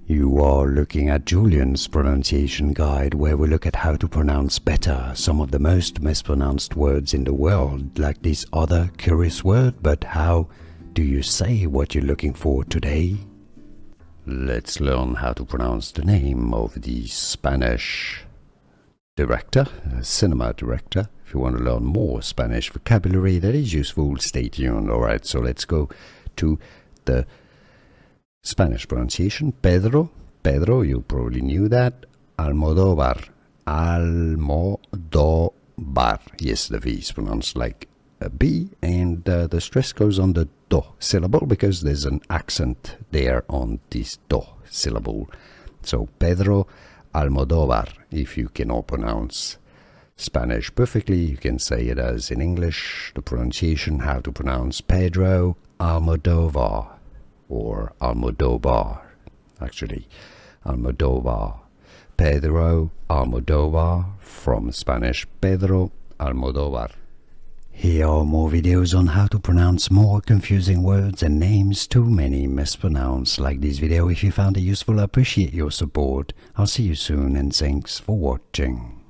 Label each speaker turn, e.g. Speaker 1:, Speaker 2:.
Speaker 1: You are looking at Julian's pronunciation guide, where we look at how to pronounce better some of the most mispronounced words in the world, like this other curious word. But how do you say what you're looking for today? Let's learn how to pronounce the name of the Spanish director, cinema director. If you want to learn more Spanish vocabulary that is useful, stay tuned. Alright, so let's go to the Spanish pronunciation. Pedro, you probably knew that. Almodóvar, yes, the V is pronounced like a B, and the stress goes on the do syllable because there's an accent there on this do syllable. So Pedro Almodóvar. If you cannot pronounce Spanish perfectly, you can say it as in English, the pronunciation, how to pronounce Pedro Almodóvar. Or Almodóvar, actually, Almodóvar. Pedro Almodóvar, from Spanish, Pedro Almodóvar. Here are more videos on how to pronounce more confusing words and names too many mispronounced. Like this video if you found it useful. I appreciate your support. I'll see you soon and thanks for watching.